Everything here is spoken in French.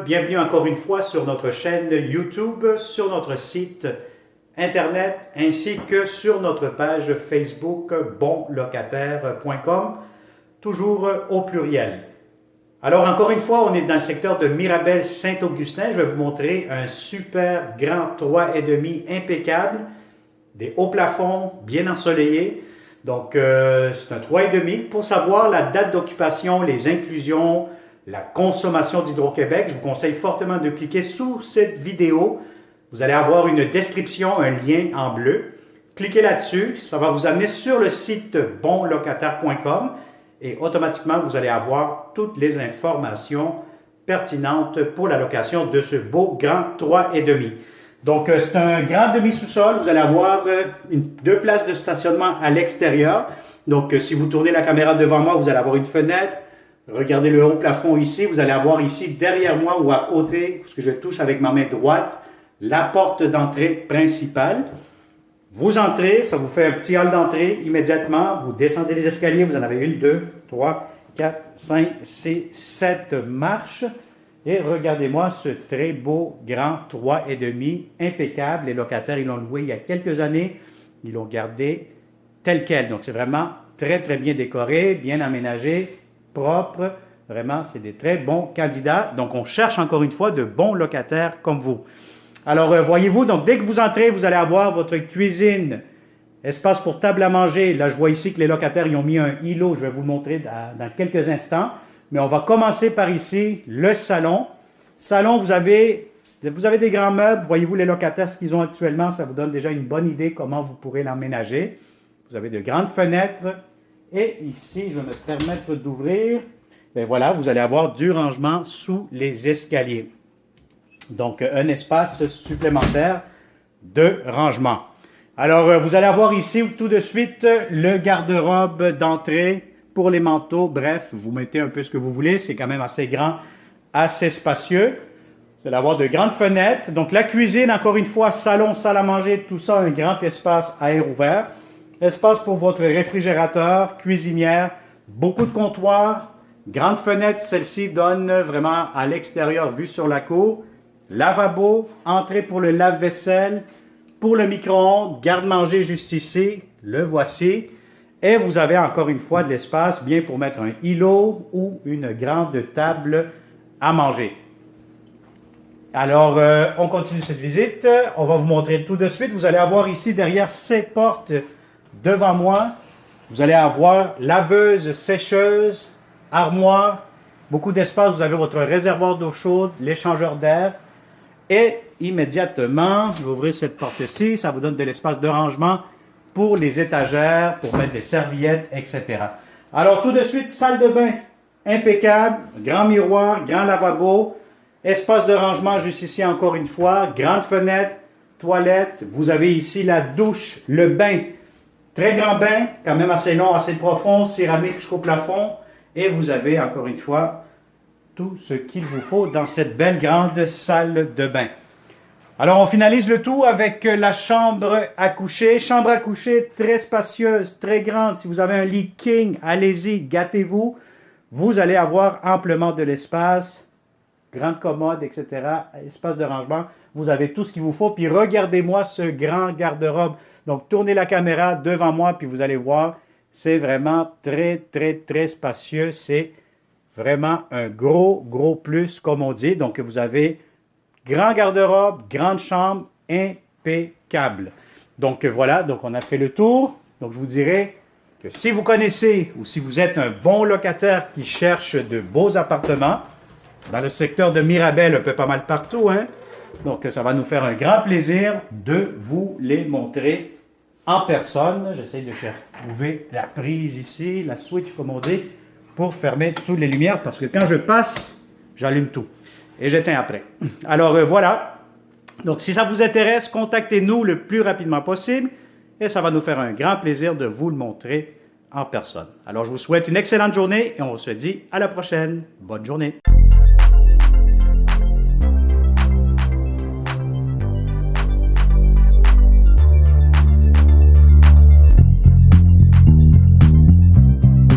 bienvenue encore une fois sur notre chaîne YouTube, sur notre site Internet ainsi que sur notre page Facebook bonlocataire.com, toujours au pluriel. Alors encore une fois, on est dans le secteur de Mirabel-Saint-Augustin. Je vais vous montrer un super grand 3,5 impeccable, des hauts plafonds bien ensoleillés. Donc c'est un 3,5. Pour savoir la date d'occupation, les inclusions, la consommation d'Hydro-Québec, je vous conseille fortement de cliquer sous cette vidéo. Vous allez avoir une description, un lien en bleu. Cliquez là-dessus, ça va vous amener sur le site bonlocataire.com et automatiquement, vous allez avoir toutes les informations pertinentes pour la location de ce beau grand 3,5. Donc, c'est un grand demi-sous-sol. Vous allez avoir deux places de stationnement à l'extérieur. Donc, si vous tournez la caméra devant moi, vous allez avoir une fenêtre. Regardez le haut plafond ici. Vous allez avoir ici, derrière moi ou à côté, parce que je touche avec ma main droite, la porte d'entrée principale. Vous entrez, ça vous fait un petit hall d'entrée immédiatement. Vous descendez les escaliers, vous en avez 1, 2, 3, 4, 5, 6, 7 marches. Et regardez-moi ce très beau grand 3,5 impeccable. Les locataires, ils l'ont loué il y a quelques années. Ils l'ont gardé tel quel. Donc, c'est vraiment très, très bien décoré, bien aménagé, propre. Vraiment, c'est des très bons candidats. Donc, on cherche encore une fois de bons locataires comme vous. Alors, voyez-vous, donc dès que vous entrez, vous allez avoir votre cuisine, espace pour table à manger. Là, je vois ici que les locataires, ils ont mis un îlot. Je vais vous le montrer dans quelques instants. Mais on va commencer par ici, le salon. Salon, vous avez des grands meubles. Voyez-vous les locataires, ce qu'ils ont actuellement, ça vous donne déjà une bonne idée comment vous pourrez l'emménager. Vous avez de grandes fenêtres. Et ici, je vais me permettre d'ouvrir. Bien voilà, vous allez avoir du rangement sous les escaliers. Donc, un espace supplémentaire de rangement. Alors, vous allez avoir ici tout de suite le garde-robe d'entrée pour les manteaux. Bref, vous mettez un peu ce que vous voulez. C'est quand même assez grand, assez spacieux. Vous allez avoir de grandes fenêtres. Donc, la cuisine, encore une fois, salon, salle à manger, tout ça, un grand espace à air ouvert. Espace pour votre réfrigérateur, cuisinière, beaucoup de comptoirs. Grande fenêtre, celle-ci donne vraiment à l'extérieur, vue sur la cour. Lavabo, entrée pour le lave-vaisselle, pour le micro-ondes, garde-manger juste ici, le voici. Et vous avez encore une fois de l'espace bien pour mettre un îlot ou une grande table à manger. Alors, on continue cette visite. On va vous montrer tout de suite. Vous allez avoir ici, derrière ces portes, devant moi, vous allez avoir laveuse, sécheuse, armoire, beaucoup d'espace. Vous avez votre réservoir d'eau chaude, l'échangeur d'air. Et immédiatement, je vais ouvrir cette porte-ci, ça vous donne de l'espace de rangement pour les étagères, pour mettre des serviettes, etc. Alors tout de suite, salle de bain impeccable, grand miroir, grand lavabo, espace de rangement juste ici encore une fois, grande fenêtre, toilette, vous avez ici la douche, le bain, très grand bain, quand même assez long, assez profond, céramique jusqu'au plafond, et vous avez encore une fois tout ce qu'il vous faut dans cette belle grande salle de bain. Alors, on finalise le tout avec la chambre à coucher. Chambre à coucher très spacieuse, très grande. Si vous avez un lit king, allez-y, gâtez-vous. Vous allez avoir amplement de l'espace, grande commode, etc., espace de rangement. Vous avez tout ce qu'il vous faut. Puis regardez-moi ce grand garde-robe. Donc, tournez la caméra devant moi, puis vous allez voir, c'est vraiment très, très, très spacieux. C'est vraiment un gros, gros plus, comme on dit. Donc, vous avez grand garde-robe, grande chambre, impeccable. Donc, voilà. Donc, on a fait le tour. Donc, je vous dirais que si vous connaissez ou si vous êtes un bon locataire qui cherche de beaux appartements, dans le secteur de Mirabel, un peu pas mal partout, hein? Donc, ça va nous faire un grand plaisir de vous les montrer en personne. J'essaie de trouver la prise ici, la switch, comme on dit, pour fermer toutes les lumières, parce que quand je passe, j'allume tout. Et j'éteins après. Alors voilà. Donc si ça vous intéresse, contactez-nous le plus rapidement possible et ça va nous faire un grand plaisir de vous le montrer en personne. Alors je vous souhaite une excellente journée et on se dit à la prochaine. Bonne journée.